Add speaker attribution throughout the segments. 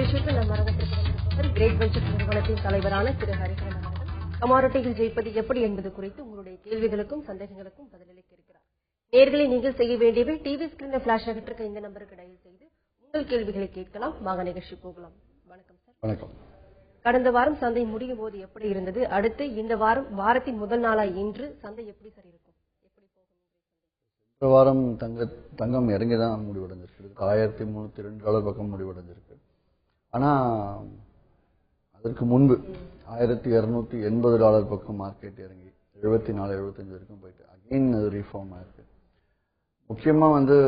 Speaker 1: நிகழ்ச்சிக்கு நம் அரங்கத்திற்கு வந்திருப்பவர் கிரேட் வெஞ்சர்ஸ் நிறுவனத்தின் தலைவரான திரு ஹரிஹரன் அவர்கள். கமாடிட்டியில் ஜெயிப்பது எப்படி என்பது குறித்து உங்களுடைய கேள்விகளுக்கும் சந்தேகங்களுக்கும் பதிலளிக்க இருக்கிறார். நேர்களை நீங்கள் செய்ய வேண்டியவை டிவி ஸ்கிரீனை பிளாஷ் ஆகிட்டு இந்த நம்பருக்கு டயல் செய்து உங்கள் கேள்விகளை கேட்கலாம். வாங்க நிகழ்ச்சி போகலாம். வணக்கம் சார்.
Speaker 2: வணக்கம்.
Speaker 1: கடந்த வாரம் சந்தை முடியும் போது எப்படி இருந்தது, அடுத்து இந்த வாரத்தின் முதல் நாளா இன்று சந்தை எப்படி சார் இருக்கும்?
Speaker 2: இந்த வாரம் தங்கம் இறங்கி தான் முடிவடைஞ்சிருக்கு. $1302 பக்கம் முடிவடைஞ்சிருக்கு. ஆனால் அதற்கு முன்பு $1280 பக்கம் மார்க்கெட் இறங்கி 74-75 வரைக்கும் போயிட்டு அகெயின் ரீஃபார்ம் ஆயிருக்கு. முக்கியமாக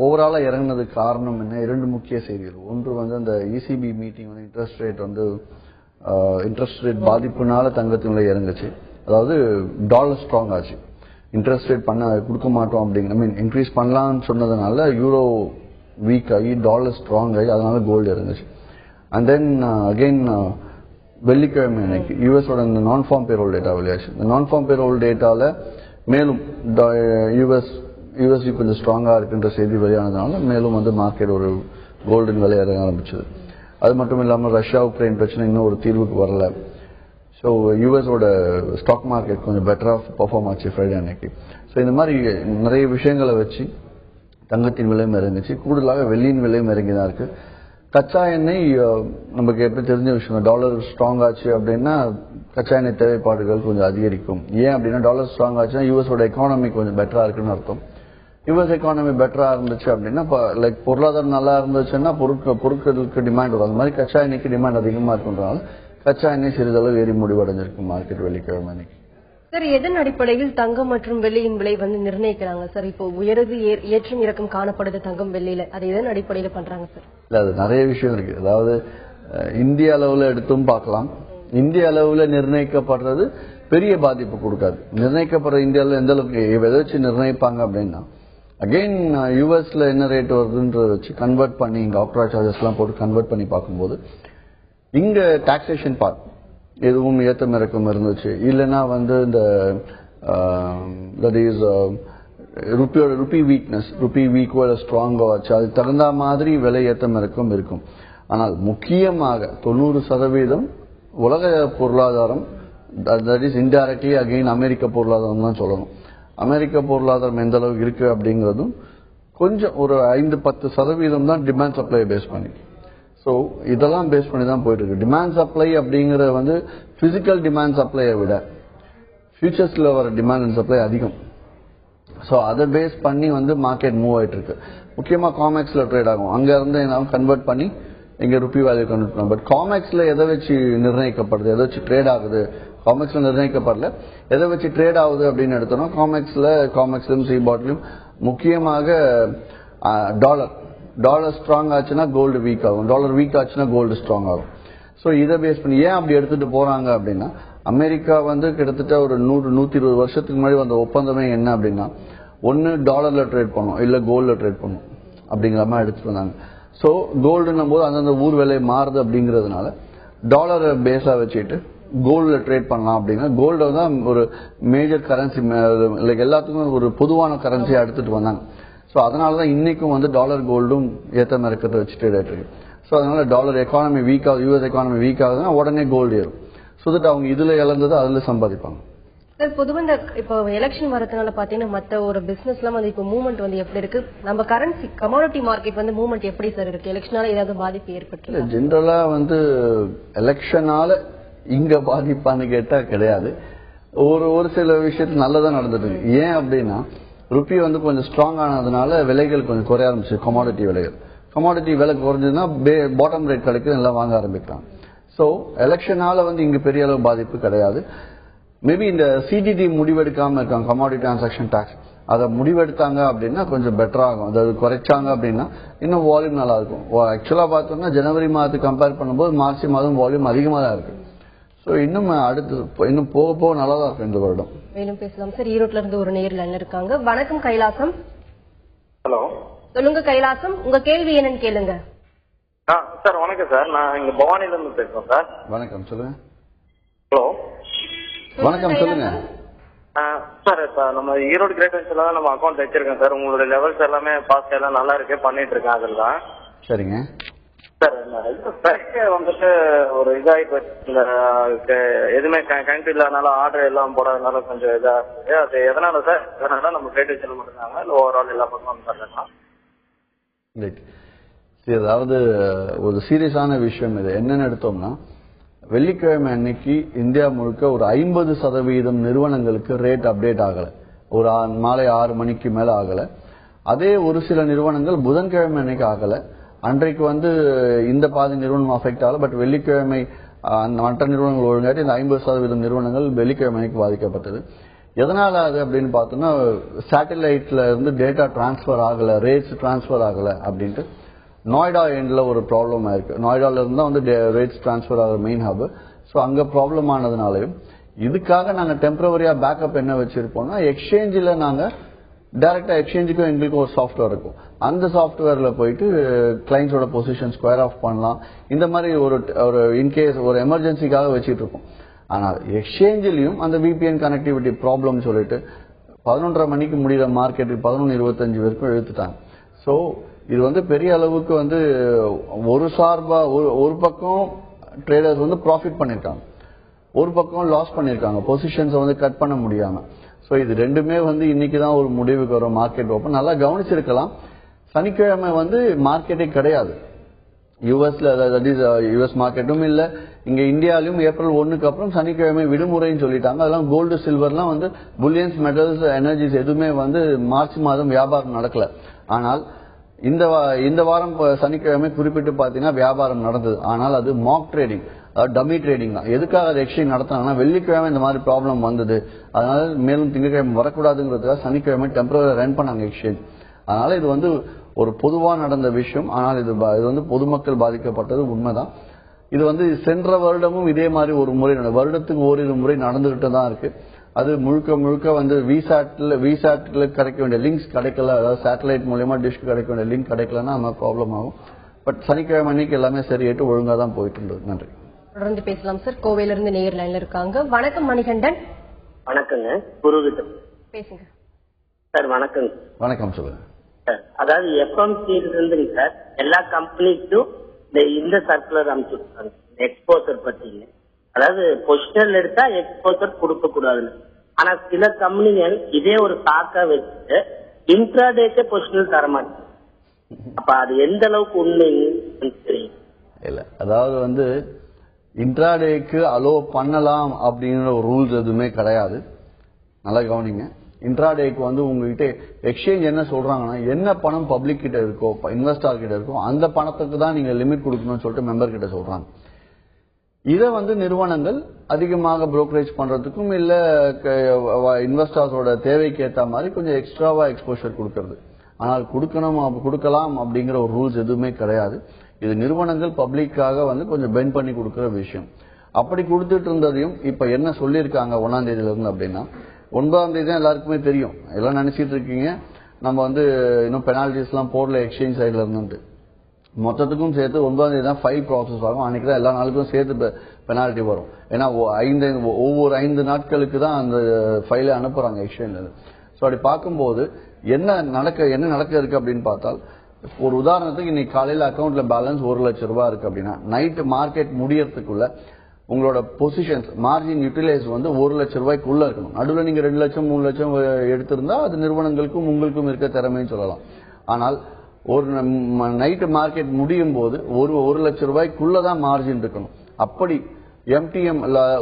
Speaker 2: ஓவராலாக இறங்கினதுக்கு காரணம் என்ன? 2 முக்கிய செய்திகள். ஒன்று அந்த ECB மீட்டிங் இன்ட்ரெஸ்ட் ரேட் பாதிப்புனால தங்கத்தினுடைய இறங்குச்சு. அதாவது டாலர் ஸ்ட்ராங் ஆச்சு. இன்ட்ரெஸ்ட் ரேட் கொடுக்க மாட்டோம் அப்படிங்கிற இன்க்ரீஸ் பண்ணலாம்னு சொன்னதுனால யூரோ வீக் ஆகி டாலர் ஸ்ட்ராங் ஆகி அதனால கோல்டு இறங்குச்சு. அண்ட் தென் அகெயின் வெள்ளிக்கிழமை அன்னைக்கு யூஎஸோட இந்த நான் ஃபார்ம் பேரோல் டேட்டா வெளியாச்சு. இந்த நான் ஃபார்ம் பேரோல் டேட்டாவில் மேலும் யூஎஸ்சி கொஞ்சம் ஸ்ட்ராங்காக இருக்குன்ற செய்தி வெளியானதுனால மேலும் மார்க்கெட் ஒரு கோல்டன் விலை இறங்க ஆரம்பிச்சது. அது மட்டும் இல்லாமல் ரஷ்யா உக்ரைன் பிரச்சனை இன்னும் ஒரு தீர்வுக்கு வரல. ஸோ யூஎஸோட ஸ்டாக் மார்க்கெட் கொஞ்சம் பெட்டராக பர்ஃபார்ம் ஆச்சு ஃப்ரைடே அன்னைக்கு. ஸோ இந்த மாதிரி நிறைய விஷயங்களை வச்சு தங்கத்தின் விலையும் இறங்குச்சு. கூடுதலாக வெள்ளியின் விலையும் இறங்கி தான் இருக்கு. கச்சா எண்ணெய் நமக்கு எப்படி தெரிஞ்ச விஷயம், டாலர் ஸ்ட்ராங் ஆச்சு அப்படின்னா கச்சா எண்ணெய் தேவைப்பாடுகள் கொஞ்சம் அதிகரிக்கும். ஏன் அப்படின்னா டாலர் ஸ்ட்ராங் ஆச்சுன்னா யூஎஸோட எக்கானமி கொஞ்சம் பெட்டரா இருக்குன்னு அர்த்தம். யூஎஸ் எக்கானமி பெட்டரா இருந்துச்சு அப்படின்னா லைக் பொருளாதாரம் நல்லா இருந்துச்சுன்னா பொருட்களுக்கு டிமாண்ட் வரும். அந்த மாதிரி கச்சா எண்ணெய்க்கு டிமாண்ட் அதிகமாக இருக்குன்றதால கச்சா எண்ணெய் சிறிதளவு ஏறி முடிவடைஞ்சிருக்கு மார்க்கெட் வெள்ளிக்கிழமை அன்னைக்கு.
Speaker 1: சார், எதன் அடிப்படையில் தங்கம் மற்றும் வெள்ளியின் விலை நிர்ணயிக்கிறாங்க சார்? இப்போ உயர்வு ஏற்றம் இறக்கம் காணப்படுது தங்கம் வெள்ளியில, அது எதன் அடிப்படையில பண்றாங்க சார்?
Speaker 2: இல்ல, அது நிறைய விஷயம் இருக்கு. அதாவது இந்திய அளவுல எடுத்தும் பார்க்கலாம். இந்திய அளவுல நிர்ணயிக்கப்படுறது பெரிய பாதிப்பு கொடுக்காது. நிர்ணயிக்கப்படுற இந்தியாவில் எந்த அளவுக்கு எதை வச்சு நிர்ணயிப்பாங்க அப்படின்னா அகெயின் யூஎஸ்ல என்ன ரேட் வருதுன்றத வச்சு கன்வெர்ட் பண்ணி இங்க ஆப்ரா சார்ஜஸ் எல்லாம் போட்டு கன்வெர்ட் பண்ணி பார்க்கும்போது இங்க டாக்ஸேஷன் பார்ட் எதுவும் ஏற்றம் இறக்கம் இருந்துச்சு. இல்லைன்னா இந்த ருபி வீக்னஸ், ருபி வீக் ஸ்ட்ராங்கா ஆச்சு. அது தகுந்த மாதிரி விலை ஏற்றம் இறக்கம் இருக்கும். ஆனால் முக்கியமாக 90% உலக பொருளாதாரம், தட் இஸ் இன்டைரக்ட்லி அகெயின் அமெரிக்க பொருளாதாரம் தான் சொல்லணும். அமெரிக்க பொருளாதாரம் எந்த அளவுக்கு இருக்கு அப்படிங்கிறதும் கொஞ்சம் ஒரு 5-10% தான் டிமாண்ட் சப்ளை பேஸ் பண்ணி. ஸோ இதெல்லாம் பேஸ் பண்ணி தான் போயிட்டு இருக்கு. டிமாண்ட் சப்ளை அப்படிங்கிற பிசிக்கல் டிமாண்ட் சப்ளையை விட ஃபியூச்சர்ஸ்ல வர டிமாண்ட் அண்ட் சப்ளை அதிகம். ஸோ அதை பேஸ் பண்ணி மார்க்கெட் மூவ் ஆயிட்டு இருக்கு. முக்கியமாக காமெக்ஸ்ல ட்ரேட் ஆகும். அங்க இருந்து கன்வெர்ட் பண்ணி இங்க ருபி வேல்யூ கன்வெர்ட் பண்ணும். பட் காமெக்ஸ்ல எதை வச்சு நிர்ணயிக்கப்படுது, எதை வச்சு ட்ரேட் ஆகுது? காமெக்ஸ்ல நிர்ணயிக்கப்படல, எதை வச்சு ட்ரேட் ஆகுது அப்படின்னு எடுத்தோம்னா காமெக்ஸ்லயும் சிபாட்லயும் முக்கியமாக டாலர் ஸ்ட்ராங் ஆச்சுன்னா கோல்டு வீக் ஆகும், டாலர் வீக் ஆச்சுன்னா கோல்டு ஸ்ட்ராங் ஆகும். ஸோ இதை பேஸ் பண்ணி ஏன் அப்படி எடுத்துட்டு போறாங்க அப்படின்னா அமெரிக்கா கிட்டத்தட்ட ஒரு 100-120 வருஷத்துக்கு முன்னாடி வந்த ஒப்பந்தமே என்ன அப்படின்னா ஒன்னு டாலர்ல ட்ரேட் பண்ணும், இல்ல கோல்ட்ல ட்ரேட் பண்ணும் அப்படிங்கிற மாதிரி எடுத்துட்டு வந்தாங்க. ஸோ கோல்டுன்னும் போது அந்தந்த ஊர் விலை மாறுது அப்படிங்கிறதுனால டாலரை பேஸா வச்சுட்டு கோல்ட்ல ட்ரேட் பண்ணலாம் அப்படின்னா கோல்டு தான் ஒரு மேஜர் கரன்சி, லைக் எல்லாத்துக்கும் ஒரு பொதுவான கரன்சியா எடுத்துட்டு வந்தாங்க. ஸோ அதனாலதான் இன்னைக்கும் டாலர் கோல்டும் ஏற்றம் இறக்கத்தை வச்சு ட்ரேட் ஆயிட்டு இருக்கு. ஸோ அதனால டாலர் எக்கானமி வீக் ஆகுது, யூஎஸ் எக்கானமி வீக் ஆகுதுன்னா உடனே கோல்டு ஏறும். ஸோ தட் அவங்க இதுல இழந்தது அதுல சம்பாதிப்பாங்க.
Speaker 1: சார், பொதுவாக இப்போ எலெக்ஷன் வரதுனால பாத்தீங்கன்னா மற்ற ஒரு பிசினஸ் எல்லாம் இப்போ மூவ்மெண்ட் எப்படி இருக்கு? நம்ம கரன்சி கமாடிட்டி மார்க்கெட் மூவ்மெண்ட் எப்படி சார் இருக்கு? எலெக்ஷனால ஏதாவது பாதிப்பு ஏற்பட்டு?
Speaker 2: ஜென்ரலா எலெக்ஷனால இங்க பாதிப்பான்னு கேட்டா கிடையாது. ஒரு சில விஷயத்துல நல்லதான் நடந்துட்டு இருக்கு. ஏன் அப்படின்னா ருபி கொஞ்சம் ஸ்ட்ராங் ஆனதுனால விலைகள் கொஞ்சம் குறைய ஆரம்பிச்சு. கமாடிட்டி விலை குறைஞ்சதுன்னா பாட்டம் ரேட் கிடைக்கும், எல்லாம் வாங்க ஆரம்பிக்கலாம். ஸோ எலெக்ஷனால இங்க பெரிய அளவு பாதிப்பு கிடையாது. மேபி இந்த சிடிடி முடிவெடுக்காம இருக்காங்க, கமாடிட்டி டிரான்சாக்ஷன் டாக்ஸ், அதை முடிவெடுத்தாங்க அப்படின்னா கொஞ்சம் பெட்டர் ஆகும். அதாவது குறைச்சாங்க அப்படின்னா இன்னும் வால்யூம் நல்லா இருக்கும். ஆக்சுவலா பார்த்தோம்னா ஜனவரி மாதத்துக்கு கம்பேர் பண்ணும்போது மார்ச் மாதம் வால்யூம் அதிகமாக தான் இருக்கு. ஸோ இன்னும் போக போக நல்லா தான் இருக்கும் இந்த வருடம்.
Speaker 1: மேலும் பேசலாம் சார். ஈரோட்ல இருந்து ஒரு நேரில் இருக்காங்க. வணக்கம் கைலாசம்.
Speaker 3: ஹலோ,
Speaker 1: சொல்லுங்க கைலாசம், உங்க கேள்வி என்னன்னு கேளுங்க.
Speaker 3: சார் வணக்கம் சார், நான் இங்க பவானில இருந்து பேசுறேன் சார்.
Speaker 2: வணக்கம், சொல்லுங்க.
Speaker 3: ஹலோ,
Speaker 2: வணக்கம், சொல்லுங்க
Speaker 3: சார். இப்ப நம்ம ஈரோடு கிரேட் வெஞ்சர்ல தான் நம்ம அக்கௌண்ட் வச்சிருக்கேன் சார். உங்களுடைய லெவல்ஸ் எல்லாமே பாஸ்ட் எல்லாம் நல்லா இருக்கு, பண்ணிட்டு இருக்கேன். அதில் தான்
Speaker 2: சரிங்க.
Speaker 3: சார் பிரைஸ் வந்துட்டு ஒரு இதாகி போச்சு. எதுவுமே கனெக்ட் இல்லாதனால ஆர்டர் எல்லாம் போடாதனால கொஞ்சம் இதா இருந்தது. அது எதனால சார்? எதனால நம்ம ட்ரேட் வச்சு மட்டும்தாங்க இல்ல ஓவரால் எல்லா பக்கமும் தரலாம்?
Speaker 2: அதாவது ஒரு சீரியஸான விஷயம் இது. என்னன்னு எடுத்தோம்னா, வெள்ளிக்கிழமை அன்னைக்கு இந்தியா முழுக்க ஒரு 50% நிறுவனங்களுக்கு ரேட் அப்டேட் ஆகல. ஒரு மாலை 6 மணிக்கு மேல ஆகல. அதே ஒரு சில நிறுவனங்கள் புதன்கிழமை அன்னைக்கு ஆகல. அன்றைக்கு இந்த பாதி நிறுவனம் அஃபெக்ட் ஆகல. பட் வெள்ளிக்கிழமை மற்ற நிறுவனங்கள் ஒழுங்காட்டி இந்த 50% நிறுவனங்கள் வெள்ளிக்கிழமை அன்னைக்கு பாதிக்கப்பட்டது. எதனால அது அப்படின்னு பார்த்தோம்னா, சேட்டலைட்ல இருந்து டேட்டா டிரான்ஸ்பர் ஆகல, ரேட்ஸ் டிரான்ஸ்பர் ஆகல அப்படின்ட்டு நோய்டா எண்ட்ல ஒரு ப்ராப்ளம் ஆயிருக்கு. நோய்டால இருந்தா ரேட்ஸ் டிரான்ஸ்பர் ஆகிற மெயின் ஹப். ஸோ அங்க ப்ராப்ளம் ஆனதுனாலையும் இதுக்காக நாங்க டெம்பரவரியா பேக்கப் என்ன வச்சிருப்போம்னா, எக்ஸ்சேஞ்சில் நாங்க டைரக்டா எக்ஸ்சேஞ்சுக்கும் எங்களுக்கும் ஒரு சாஃப்ட்வேர் இருக்கும். அந்த சாஃப்ட்வேர்ல போயிட்டு கிளைண்ட்ஸோட பொசிஷன் ஸ்கொயர் ஆஃப் பண்ணலாம். இந்த மாதிரி ஒரு இன்கேஸ் ஒரு எமர்ஜென்சிக்காக வச்சுட்டு இருக்கோம். ஆனால் எக்ஸ்சேஞ்சிலையும் அந்த VPN கனெக்டிவிட்டி ப்ராப்ளம் சொல்லிட்டு 11:30 மணிக்கு முடிகிற மார்க்கெட் 11:25 வரைக்கும் இழுத்துட்டாங்க. ஸோ இது பெரிய அளவுக்கு ஒரு சார்பா ஒரு பக்கம் ட்ரேடர்ஸ் ப்ராஃபிட் பண்ணிருக்காங்க, ஒரு பக்கம் லாஸ் பண்ணிருக்காங்க, பொசிஷன்ஸ் கட் பண்ண முடியாம. ஸோ இது ரெண்டுமே இன்னைக்கு தான் ஒரு முடிவுக்கு வரும். மார்க்கெட் ஓப்பன் நல்லா கவனிச்சிருக்கலாம். சனிக்கிழமை மார்க்கெட்டே கிடையாது யூஎஸ்ல. யூஎஸ் மார்க்கெட்டும் இல்ல, இங்க இந்தியாவிலும் ஏப்ரல் 1க்கு அப்புறம் சனிக்கிழமை விடுமுறைன்னு சொல்லிட்டாங்க. அதெல்லாம் கோல்டு சில்வர்லாம் புல்லியன்ஸ் மெட்டல்ஸ் எனர்ஜிஸ் எதுவுமே மார்ச் மாதம் வியாபாரம் நடக்கல. ஆனால் இந்த வாரம் சனிக்கிழமை குறிப்பிட்டு பாத்தீங்கன்னா வியாபாரம் நடந்தது. ஆனால் அது மாக் ட்ரேடிங், டம்மி ட்ரேடிங் தான். எதுக்காக அதை எக்ஸ்சேஞ்ச் நடத்தினாங்கன்னா, வெள்ளிக்கிழமை இந்த மாதிரி ப்ராப்ளம் வந்தது, அதனால மேலும் திங்கட்கிழமை வரக்கூடாதுங்கிறதுக்காக சனிக்கிழமை டெம்பரரி ரன் பண்ணாங்க எக்ஸ்சேஞ்ச். அதனால இது ஒரு பொதுவா நடந்த விஷயம். ஆனால் இது பொதுமக்கள் பாதிக்கப்பட்டது உண்மைதான். இது சென்ற வருடமும் இதே மாதிரி ஒரு முறை வருடத்துக்கு ஓரிரு முறை நடந்துகிட்டு தான் இருக்கு. அது முழுக்க முழுக்க விசாட்ல கிடைக்க வேண்டிய லிங்க்ஸ் கிடைக்கல, அதாவது சேட்டலைட் மூலமா டிஷ்க்கு கிடைக்க வேண்டிய லிங்க் கிடைக்கலன்னா நம்ம ப்ராப்ளம் ஆகும். பட் சனிக்கிழமை அன்னைக்கு எல்லாமே சரியாயிட்டு ஒழுங்கா தான் போயிட்டு இருந்தது. நன்றி.
Speaker 1: தொடர்ந்து பேசலாம் சார். கோவையில இருந்து நேயர் லைன்ல இருக்காங்க. வணக்கம் மணிகண்டன்.
Speaker 3: வணக்கங்க. குருவிட்டு
Speaker 1: பேசுங்க
Speaker 3: சார். வணக்கம்.
Speaker 2: வணக்கம், சொல்லுங்க
Speaker 3: சார். அதாவது FMC இருந்துங்க சார், எல்லா கம்பெனிக்கும் இந்த சர்க்குலர் அமைச்சிருக்காங்க எக்ஸ்போசர் பத்திங்க. அதாவது பொசிஷனல் எடுத்தா எக்ஸ்போசர் கொடுக்க கூடாதுன்னு. ஆனா சில கம்பெனிகள் இதே ஒரு சாக்கா வச்சுட்டு இன்ட்ராடேக்கே பொசிஷனல் தர மாட்டேன். அப்ப அது எந்த அளவுக்கு உண்மைன்னு தெரியும்
Speaker 2: இல்ல. அதாவது இன்ட்ராடேக்கு அலோ பண்ணலாம் அப்படிங்கிற ஒரு ரூல்ஸ் எதுவுமே கிடையாது. நல்லா கவனிங்க. இன்ட்ராடேக்கு உங்ககிட்ட எக்ஸ்சேஞ்ச் என்ன சொல்றாங்கன்னா, என்ன பணம் பப்ளிக் கிட்ட இருக்கோ, இன்வெஸ்டர் கிட்ட இருக்கோ, அந்த பணத்துக்கு தான் நீங்க லிமிட் கொடுக்கணும்னு சொல்லிட்டு மெம்பர் கிட்ட சொல்றாங்க. இதை நிறுவனங்கள் அதிகமாக புரோக்கரேஜ் பண்றதுக்கும் இல்ல இன்வெஸ்டர்ஸோட தேவைக்கு ஏற்ற மாதிரி கொஞ்சம் எக்ஸ்ட்ராவா எக்ஸ்போஷர் கொடுக்கறது. ஆனால் கொடுக்கலாம் அப்படிங்கிற ஒரு ரூல்ஸ் எதுவுமே கிடையாது. இது நிறுவனங்கள் பப்ளிக்காக கொஞ்சம் பெண்ட் பண்ணி கொடுக்கிற விஷயம். அப்படி கொடுத்துட்டு இருந்ததையும் இப்ப என்ன சொல்லியிருக்காங்க 1ஆம் தேதியில இருந்து அப்படின்னா, 9ஆம் தேதி தான் எல்லாருக்குமே தெரியும். எல்லாம் நினைச்சிட்டு இருக்கீங்க நம்ம இன்னும் பெனால்டிஸ் எல்லாம் போடல எக்ஸ்சேஞ்ச் சைட்ல இருந்து. மொத்தத்துக்கும் சேர்த்து 9ஆம் தேதி தான் ஃபைல் ப்ராசஸ் ஆகும். அன்னைக்கு தான் எல்லா நாளுக்கும் சேர்த்து பெனால்டி வரும். ஏன்னா ஒவ்வொரு 5 நாட்களுக்கு தான் அந்த ஃபைலை அனுப்புறாங்க எக்ஸ்சேஞ்ச்ல. ஸோ அப்படி பார்க்கும்போது என்ன நடக்க இருக்கு அப்படின்னு பார்த்தால், ஒரு உதாரணத்துக்கு இன்னைக்கு காலையில அக்கௌண்ட்ல பேலன்ஸ் 1 லட்சம் ரூபாய் இருக்கு அப்படின்னா, நைட்டு மார்க்கெட் முடியறதுக்குள்ள உங்களோட பொசிஷன்ஸ் மார்ஜின் யூட்டிலைஸ் 1 லட்சம் ரூபாய்க்குள்ள இருக்கணும். நடுவில் நீங்க 2 லட்சம் 3 லட்சம் எடுத்திருந்தா அது நிறுவனங்களுக்கும் உங்களுக்கும் இருக்க திறமைன்னு சொல்லலாம். ஆனால் ஒரு நைட்டு மார்க்கெட் முடியும் போது 1 லட்சம் ரூபாய்க்குள்ளதான் மார்ஜின் இருக்கணும். அப்படி MTM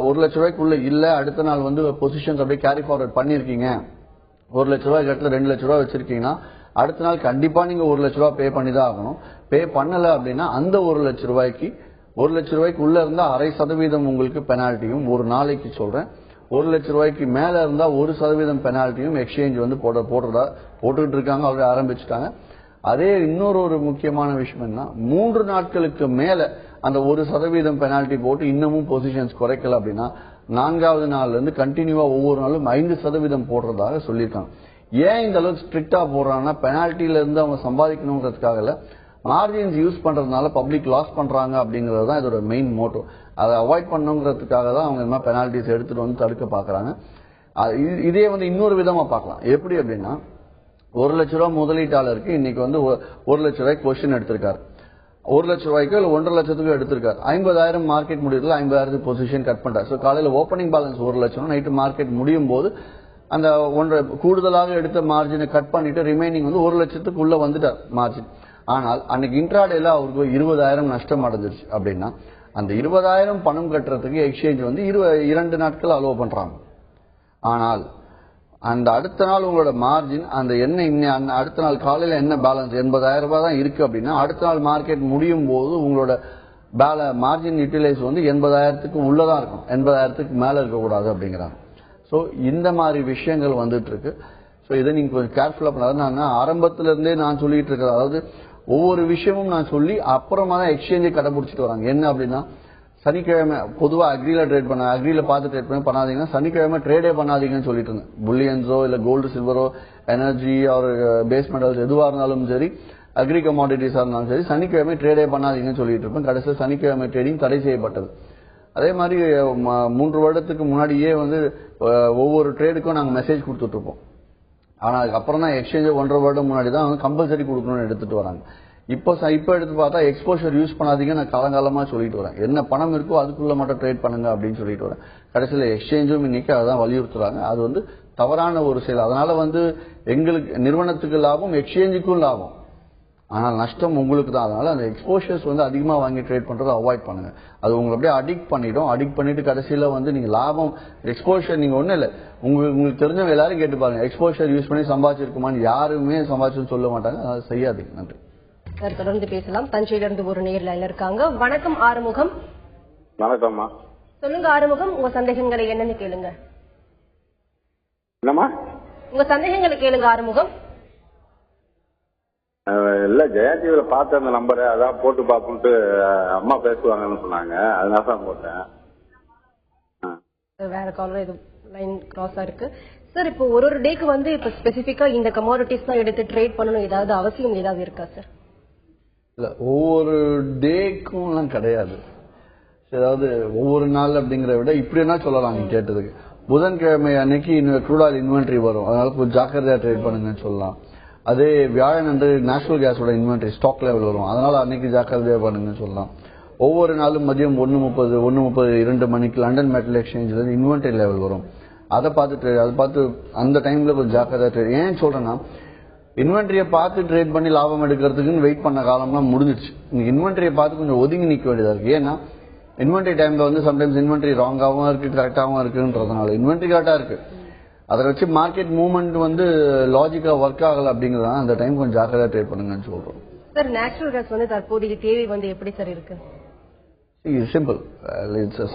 Speaker 2: 1 லட்சம் ரூபாய்க்குள்ள இல்ல, அடுத்த நாள் பொசிஷன்ஸ் அப்படியே கேரி ஃபார்வர்ட் பண்ணிருக்கீங்க, 1 லட்சம் ரூபாய் இடத்துல 2 லட்சம் ரூபாய் வச்சிருக்கீங்கன்னா அடுத்த நாள் கண்டிப்பா நீங்க 1 லட்சம் ரூபாய் பே பண்ணி தான் ஆகணும். பே பண்ணல அப்படின்னா அந்த 1 லட்சம் ரூபாய்க்கு உள்ள இருந்தா 0.5% உங்களுக்கு பெனால்ட்டியும், ஒரு நாளைக்கு சொல்றேன், 1 லட்சம் ரூபாய்க்கு மேல இருந்தா 1% பெனால்ட்டியும் எக்ஸ்சேஞ்ச் போட்டுக்கிட்டு இருக்காங்க, அவரை ஆரம்பிச்சுட்டாங்க. அதே இன்னொரு முக்கியமான விஷயம் என்ன, 3 நாட்களுக்கு மேல அந்த 1% பெனால்ட்டி போட்டு இன்னமும் பொசிஷன்ஸ் குறைக்கல அப்படின்னா 4வது நாள்ல இருந்து கண்டினியூவா ஒவ்வொரு நாளும் 5% போடுறதாக சொல்லியிருக்காங்க. ஏன் இந்த அளவுக்கு ஸ்ட்ரிக்டா போடுறாங்கன்னா, பெனால்ட்டில இருந்து அவங்க சம்பாதிக்கணுங்கிறதுக்காக இல்ல, மார்ஜின்ஸ் யூஸ் பண்றதுனால பப்ளிக் லாஸ் பண்றாங்க அப்படிங்கறது தான் இதோட மெயின் மோட்டோ. அதை அவாய்ட் பண்ணுங்கிறதுக்காக தான் அவங்க இந்த மாதிரி பெனால்டிஸ் எடுத்துட்டு தடுக்க பாக்குறாங்க. இதே இன்னொரு விதமா பார்க்கலாம். எப்படி அப்படின்னா, 1 லட்சம் ரூபாய் முதலீட்டாளருக்கு இன்னைக்கு 1 லட்சம் ரூபாய் கொஸ்டின் எடுத்திருக்காரு. 1 லட்சம் ரூபாய்க்கு இல்ல 1.5 லட்சத்துக்கு எடுத்திருக்காரு. 50,000 மார்க்கெட் முடியல, 50,000 பொசிஷன் கட் பண்றாரு. ஸோ காலையில ஓப்பனிங் பேலன்ஸ் 1 லட்சம், நைட்டு மார்க்கெட் முடியும் போது அந்த கூடுதலாக எடுத்த மார்ஜினை கட் பண்ணிட்டு ரிமைனிங் வந்து 1 லட்சத்துக்கு உள்ள வந்துட்டார் மார்ஜின். ஆனால் அன்னைக்கு இன்ட்ராடேல அவருக்கு 20,000 நஷ்டம் அடைஞ்சிருச்சு. அப்படின்னா அந்த 20,000 பணம் கட்டுறதுக்கு எக்ஸ்சேஞ்ச் வந்து 2 நாட்கள் அலோவ் பண்றாங்க. ஆனால் அந்த அடுத்த நாள் உங்களோட மார்ஜின் அந்த அடுத்த நாள் காலையில என்ன பேலன்ஸ் 80,000 ரூபாய் தான் இருக்கு அப்படின்னா அடுத்த நாள் மார்க்கெட் முடியும் போது உங்களோட மார்ஜின் யூட்டிலைஸ் வந்து 80,000க்கு உள்ளதான் இருக்கும், 80,000க்கு மேல இருக்கக்கூடாது அப்படிங்கிறாங்க. ஸோ இந்த மாதிரி விஷயங்கள் வந்துட்டு இருக்கு. ஸோ இதை நீங்க கொஞ்சம் கேர்ஃபுல்லா பண்ணாது. நான் ஆரம்பத்துல இருந்தே நான் சொல்லிட்டு இருக்கிறேன், அதாவது ஒவ்வொரு விஷயமும் நான் சொல்லி அப்புறமா தான் எக்ஸ்சேஞ்சை கடைபிடிச்சிட்டு வராங்க. என்ன அப்படின்னா சனிக்கிழமை பொதுவா அக்ரியில ட்ரேட் பண்ண, அக்ரியில பார்த்து ட்ரேட் பண்ணாதீங்கன்னா சனிக்கிழமை ட்ரேடே பண்ணாதீங்கன்னு சொல்லிட்டு இருந்தேன். புல்லியன்ஸோ இல்ல கோல்டு சில்வரோ எனர்ஜி ஒரு பேஸ் மெட்டல்ஸ் எதுவா இருந்தாலும் சரி, அக்ரி கமாடிட்டிஸா இருந்தாலும் சரி, சனிக்கிழமை ட்ரேடே பண்ணாதீங்கன்னு சொல்லிட்டு இருப்பேன். கடைசியில் சனிக்கிழமை ட்ரேடிங் தடை செய்யப்பட்டது. அதே மாதிரி 3 வருடத்துக்கு முன்னாடியே வந்து ஒவ்வொரு ட்ரேடுக்கும் நாங்கள் மெசேஜ் கொடுத்துட்டு இருப்போம். ஆனா அதுக்கப்புறம் தான் எக்ஸ்சேஞ்ச் 1.5 வருடம் முன்னாடி தான் வந்து கம்பல்சரி கொடுக்கணும்னு எடுத்துட்டு வராங்க. இப்போ எடுத்து பார்த்தா எக்ஸ்போஷர் யூஸ் பண்ணாதீங்க நான் காலங்காலமா சொல்லிட்டு வரேன். என்ன பணம் இருக்கோ அதுக்குள்ள மட்டும் ட்ரேட் பண்ணுங்க அப்படின்னு சொல்லிட்டு வரேன். கடைசியில் எக்ஸ்சேஞ்சும் இன்னைக்கு அதான் வலியுறுத்துறாங்க. அது வந்து தவறான ஒரு செயல். அதனால வந்து எங்களுக்கு நிறுவனத்துக்கு லாபம், எக்ஸ்சேஞ்சுக்கும் லாபம், ஆனால் நஷ்டம் உங்களுக்கு தான். அதனால அந்த எக்ஸ்போஷர்ஸ் வந்து அதிகமா வாங்கி ட்ரேட் பண்றதை அவாய்ட் பண்ணுங்க. அது உங்களை அப்படியே அடிக்ட் பண்ணிட்டு கடைசியில வந்து நீங்க லாபம் எக்ஸ்போஷர் நீங்க ஒண்ணு இல்லை, உங்களுக்கு தெரிஞ்சவங்க எல்லாரும் கேட்டு பாருங்க, எக்ஸ்போஷர் யூஸ் பண்ணி சம்பாதிச்சிருக்குமான்னு யாருமே சம்பாதிச்சுன்னு சொல்ல மாட்டாங்க. அதை செய்யாதீங்க. நன்றி
Speaker 1: சார். தொடர்ந்து பேசலாம். தஞ்சையிலிருந்து ஒரு நேர்ல இருக்காங்க. வணக்கம் ஆறுமுகம்.
Speaker 4: வணக்கம்மா.
Speaker 1: சொல்லுங்க ஆறுமுகம், உங்க சந்தேகங்களை என்னன்னு கேளுங்க.
Speaker 4: என்னம்மா?
Speaker 1: உங்க சந்தேகங்களை கேளுங்க ஆறுமுகம்.
Speaker 4: இல்ல ஜெயந்தியில பார்த்த அந்த நம்பரை அதான் போட்டு பார்ப்போம்ட்டு அம்மா பேசுவாங்கன்னு சொன்னாங்க, அதனால தான் போட்டேன்.
Speaker 1: வேற காலர் இது லைன் கிராஸா இருக்கு சார். இப்போ ஒரு டேக்கு வந்து இப்ப ஸ்பெசிபிக்கா இந்த கமாடிட்டிஸ் தான் எடுத்து ட்ரேட் பண்ணணும் ஏதாவது அவசியம் ஏதாவது இருக்கா சார்?
Speaker 2: இல்ல, ஒவ்வொரு டேக்கும் எல்லாம் கிடையாது. அதாவது ஒவ்வொரு நாள் அப்படிங்கிற விட இப்படி என்ன சொல்லலாம் நீங்க கேட்டதுக்கு, புதன்கிழமை அன்னைக்கு க்ரூட் ஆயில் இன்வென்ட்ரி வரும், அதனால கொஞ்சம் ஜாக்கிரதையா ட்ரேட் பண்ணுங்கன்னு சொல்லலாம். அதே வியாழன் அன்று நேச்சுரல் கேஸோட இன்வென்ட்ரி ஸ்டாக் லெவல் வரும், அதனால அன்னைக்கு ஜாக்கிரதையா பண்ணுங்கன்னு சொல்லலாம். ஒவ்வொரு நாளும் மதியம் 1:30 2 மணிக்கு லண்டன் மெட்டல் எக்ஸ்சேஞ்சில் இன்வென்ட்ரி லெவல் வரும். அதை பார்த்து அந்த டைம்ல கொஞ்சம் ஜாக்கிரதையா ட்ரேட். ஏன் சொல்றேன்னா இன்வென்ட்ரியை பார்த்து ட்ரேட் பண்ணி லாபம் எடுக்கிறதுக்குன்னு வெயிட் பண்ண காலம்லாம் முடிஞ்சிருச்சு. நீங்க இன்வென்ட்ரியை பார்த்து கொஞ்சம் ஒதுங்கி நிற்க வேண்டியதா இருக்கு. ஏன்னா இன்வென்ட்ரி டைம்ல வந்து சம்டைம்ஸ் இன்வென்ட்ரி ராங்காவும் இருக்கு, கரெக்டாகவும் இருக்குன்றதுனால இன்வென்ட்ரி கரெக்டா இருக்கு, அதை வச்சு மார்க்கெட் மூவ்மெண்ட் வந்து லாஜிக்கா ஒர்க் ஆகல அப்படிங்கறத அந்த டைம் கொஞ்சம் ஜாக்கிரதையா ட்ரேட் பண்ணுங்கன்னு சொல்றோம்.
Speaker 1: சார் நேச்சுரல் கேஸ் வந்து தற்போதைய தேவை வந்து எப்படி சார் இருக்கு?
Speaker 2: சிம்பிள்,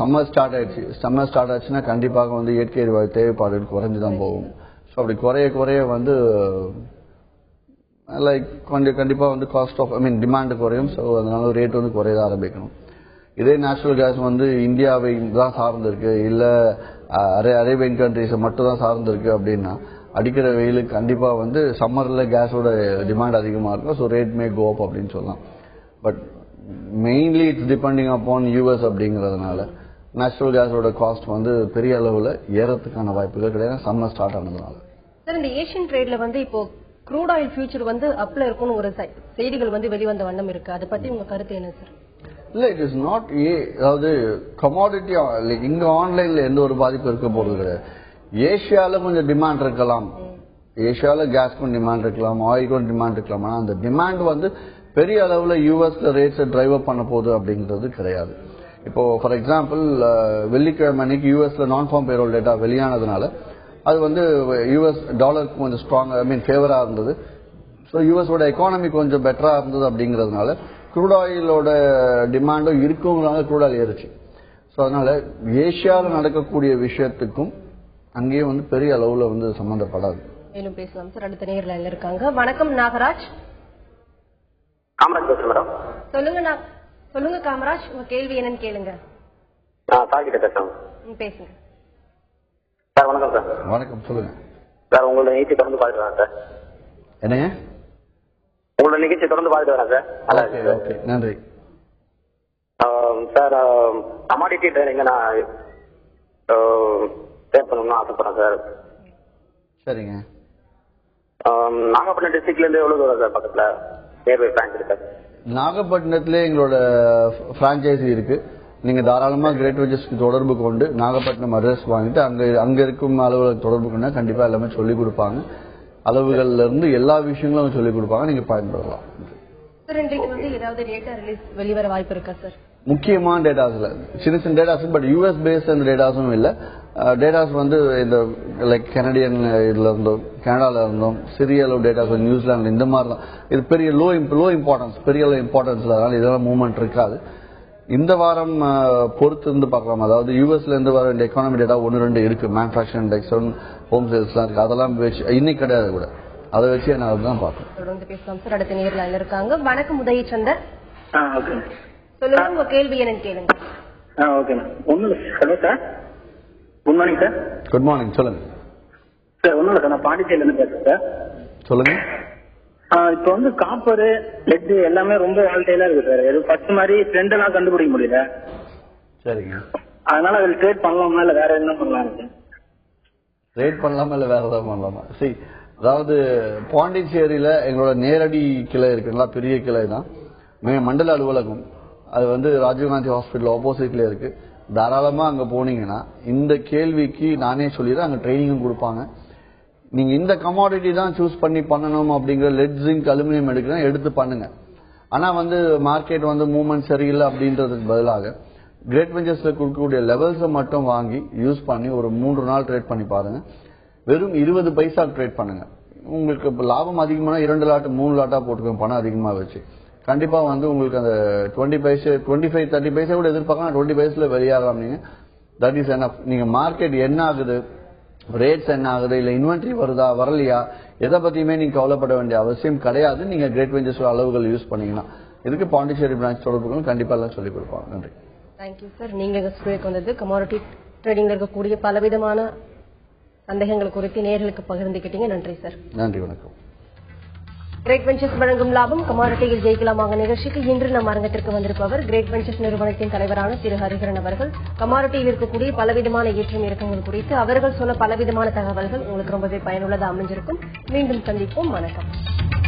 Speaker 2: சம்மர் ஸ்டார்ட் ஆயிடுச்சு. சம்மர் ஸ்டார்ட் ஆச்சுன்னா கண்டிப்பாக வந்து இயற்கை எரிவாயு தேவைப்பாடு குறைஞ்சுதான் போகும். ஸோ அப்படி குறைய வந்து லைக் கண்டிப்பா வந்து காஸ்ட் ஆஃப் டிமாண்ட் குறையும். ஸோ அதனால ரேட் வந்து குறைய ஆரம்பிக்கணும். இதே நேச்சுரல் கேஸ் வந்து இந்தியாவை தான் சார்ந்து இருக்கு, இல்ல அரேபியன் கண்ட்ரிஸை மட்டும் தான் சார்ந்து இருக்கு அப்படின்னா அடிக்கிற வெயிலுக்கு கண்டிப்பா வந்து சம்மர்ல கேஸோட டிமாண்ட் அதிகமா இருக்கும். ஸோ ரேட் மே கோ அப் அப்படின்னு சொல்லலாம். But mainly it's depending upon US அப்படிங்கறதுனால நேச்சுரல் கேஸோட காஸ்ட் வந்து பெரிய அளவுல ஏறத்துக்கான வாய்ப்புகள் கிடையாது, சம்மர் ஸ்டார்ட் ஆனதுனால.
Speaker 1: சார் இந்த ஏஷியன் ட்ரேட்ல வந்து இப்போ க்ரூட் ஆயில் ஃபியூச்சர் வந்து அப்ல இருக்கும்னு ஒரு செய்திகள் வந்து வெளிவந்த வண்ணம் இருக்கு, அதை பத்தி உங்க கருத்து என்ன சார்?
Speaker 2: இல்ல, இட் இஸ் நாட் அதாவது கமாடிட்டி இங்க ஆன்லைன்ல எந்த ஒரு பாதிப்பு இருக்க போறது கிடையாது. ஏசியால கொஞ்சம் டிமாண்ட் இருக்கலாம், ஏசியால கேஸ்க்கும் டிமாண்ட் இருக்கலாம், ஆயிலுக்கும் டிமாண்ட் இருக்கலாம். ஆனா அந்த டிமாண்ட் வந்து பெரிய அளவுல யூஎஸ்ல ரேட்ஸ் டிரைவ் அப் பண்ண போகுது அப்படிங்கிறது கிடையாது. இப்போ ஃபார் எக்ஸாம்பிள் வெள்ளிக்கிழமை அன்னைக்கு யூஎஸ்ல நான் ஃபார்ம் பேரோல் டேட்டா வெளியானதுனால அது வந்து யூஎஸ் டாலருக்கு கொஞ்சம் ஸ்ட்ராங் ஃபேவரா இருந்தது. ஸோ யூஎஸோட எக்கானமி கொஞ்சம் பெட்டரா இருந்தது அப்படிங்கிறதுனால க்ரூட் ஆயிலோட டிமாண்டும் இருக்குங்கிறனால க்ரூட் ஆயில் ஏறிச்சு. ஸோ அதனால ஏசியாவில் நடக்கக்கூடிய விஷயத்துக்கும் அங்கேயும் வந்து பெரிய அளவுல வந்து சம்பந்தப்படாது.
Speaker 1: மேலும் பேசலாம் சார். அடுத்த நேர்ல இருக்காங்க. வணக்கம் நாகராஜ்.
Speaker 5: காமராஜ் பேசுறேன் மேடம்.
Speaker 1: சொல்லுங்க காமராஜ், உங்க கேள்வி என்னன்னு கேளுங்க.
Speaker 5: சார் கிட்ட பேசுறேன்.
Speaker 1: பேசுங்க
Speaker 5: சார். வணக்கம் சார்.
Speaker 2: வணக்கம், சொல்லுங்க
Speaker 5: சார். உங்களோட நிகழ்ச்சி தொடர்ந்து பார்த்துட்டு வரேன் சார்.
Speaker 2: என்னங்க?
Speaker 5: உங்களோட நிகழ்ச்சி தொடர்ந்து பார்த்துட்டு வரேன் சார்.
Speaker 2: ஓகே, நன்றி
Speaker 5: சார். கமாடிட்டி ட்ரேடிங் நான் ட்ரேட் பண்ணணும்னு ஆசைப்படுறேன் சார்.
Speaker 2: சரிங்க.
Speaker 5: நாகப்பட்டினம் டிஸ்ட்ரிக்ட்ல இருந்து எவ்வளவு தூரம் சார் பக்கத்துல நியர்பை பிரான்ச் இருக்கு?
Speaker 2: நாகப்பட்டினத்திலே எங்களோட பிரான்ச்சைசி இருக்கு. நீங்க தாராளமா கிரேட் வெஞ்சர்ஸ்க்கு தொடர்பு கொண்டு நாகப்பட்டினம் அட்ரஸ் வாங்கிட்டு அங்க இருக்கும் அலுவலக தொடர்பு கொண்டா கண்டிப்பா எல்லாமே சொல்லிக் கொடுப்பாங்க. அளவுகள்ல இருந்து எல்லா விஷயங்களும் சொல்லிக் கொடுப்பாங்க. நீங்க பயன்படலாம்.
Speaker 1: சார் இன்றைக்கு வந்து ஏதாவது டேட்டா ரிலீஸ் வெளிவர வாய்ப்பு இருக்கா சார்?
Speaker 2: முக்கியமான டேட்டாஸ்ல சின்ன சின்ன டேட்டாஸ், பட் யூஎஸ் பேஸ்ட் அந்த டேட்டாஸும் இல்ல. டேட்டாஸ் வந்து இந்த லைக் கனடியன் இதுல இருந்தோம், கனடால இருந்தோம், சிறிய அளவு டேட்டாஸ் நியூசிலாந்து இந்த மாதிரி தான். இது பெரிய லோ இம்பார்ட்டன்ஸ், பெரிய இம்பார்ட்டன்ஸ்ல, அதனால இதெல்லாம் மூவ்மெண்ட் இருக்காது. இந்த வாரம் பொறுத்து இருந்து பார்க்கலாம். அதாவது யூஎஸ்ல இருந்து வர இந்த எக்கானமி டேட்டா 1-2 இருக்கு. மேனுஃபேக்சரிங் இண்டெக்ஸ், ஹோம் சேல்ஸ்லாம் இருக்கு. அதெல்லாம் வச்சு இன்னைக்கு கிடையாது கூட, அதை வச்சு நான் அதுதான் பார்ப்பேன்.
Speaker 1: தொடர்ந்து பேசலாம் சார். அடுத்த நேர்ல இருக்காங்க. வணக்கம் உதய சந்தர். சொல்லுங்க, உங்க கேள்வி என்னன்னு கேளுங்க.
Speaker 5: Hello sir, good morning sir.
Speaker 2: Good morning, சொல்லுங்க
Speaker 5: சார். ஒன்றும் இல்லை சார், நான் பாண்டிச்சேரியில இருந்து பேசுறேன் சார்.
Speaker 2: சொல்லுங்க.
Speaker 5: இப்போ வந்து காப்பர், லெட் எல்லாமே ரொம்ப வால்டைலா இருக்கு சார். இது ஃபர்ஸ்ட் மாதிரி ட்ரெண்ட் எல்லாம் கண்டுபிடிக்க முடியல.
Speaker 2: சரிங்க.
Speaker 5: அதனால அதில் ட்ரேட் பண்ணலாமா இல்ல வேற என்ன பண்ணலாம்?
Speaker 2: ட்ரேட் பண்ணலாமா இல்ல வேற ஏதாவது பண்ணலாமா? சரி, அதாவது பாண்டிச்சேரியில எங்களோட நேரடி கிளை இருக்குங்களா, பெரிய கிளை தான், மண்டல அலுவலகம். அது வந்து ராஜீவ்காந்தி ஹாஸ்பிட்டல் ஆப்போசிட்ல இருக்கு. தாராளமா அங்க போனீங்கன்னா இந்த கேள்விக்கு நானே சொல்லிடுறேன். அங்க ட்ரைனிங்கும் கொடுப்பாங்க. நீங்க இந்த கமாடிட்டி தான் சூஸ் பண்ணி பண்ணணும் அப்படிங்கிற லெட், ஜிங்க், அலுமினியம் எடுத்து பண்ணுங்க. ஆனா வந்து மார்க்கெட் வந்து மூவ்மெண்ட் சரியில்லை அப்படின்றதுக்கு பதிலாக கிரேட் வெஞ்சர்ஸ்ல கொடுக்கக்கூடிய லெவல்ஸை மட்டும் வாங்கி யூஸ் பண்ணி ஒரு 3 நாள் ட்ரேட் பண்ணி பாருங்க. வெறும் 20 பைசா ட்ரேட் பண்ணுங்க. உங்களுக்கு லாபம் அதிகமான 2 லாட் 3 லாட்டா போட்டுக்கோங்க. பணம் அதிகமா வச்சு கண்டிப்பா வந்து உங்களுக்கு அந்த 20 பைசா 25-30 பைசா கூட எதிர்பார்க்கலாம். 20 பைசால வெளியாகலாம். நீங்க தட் இஸ் எனஃப். நீங்க மார்க்கெட் என்ன ஆகுது, ரேட்ஸ் என்ன ஆகுது, இல்ல இன்வென்ட்ரி வருதா வரலையா, எதை பத்தியுமே நீங்க கவலைப்பட வேண்டிய அவசியம் கிடையாது. நீங்க கிரேட் வெஞ்சர்ஸ் அளவுகள் யூஸ் பண்ணீங்கன்னா. இதுக்கு பாண்டிச்சேரி பிரான்ச் தொடர்புகளும் கண்டிப்பா எல்லாம் சொல்லிக் கொடுப்பாங்க. நன்றி.
Speaker 1: Thank you sir. நீங்க ஸ்டூடியோக்கு வந்தது கமாடிட்டி ட்ரேடிங்ல இருக்கக்கூடிய பலவிதமான சந்தேகங்கள் குறித்து நேர்களுக்கு பகிர்ந்துக்கிட்டீங்க. நன்றி சார்.
Speaker 2: நன்றி, வணக்கம்.
Speaker 1: கிரேட் வெஞ்சர்ஸ் வழங்கும் லாபம் கமாடிட்டியில் ஜெயிக்கலாமாக நிகழ்ச்சிக்கு இன்று நம் அரங்கத்திற்கு வந்திருப்பவர் கிரேட் வெஞ்சர்ஸ் நிறுவனத்தின் தலைவரான திரு ஹரிஹரன் அவர்கள். கமாடிட்டியில் இருக்கக்கூடிய பலவிதமான ஏற்றம் இறக்கங்கள் குறித்து அவர்கள் சொன்ன பலவிதமான தகவல்கள் உங்களுக்கு ரொம்பவே பயனுள்ளதாக அமைஞ்சிருக்கும். மீண்டும் சந்திப்போம். வணக்கம்.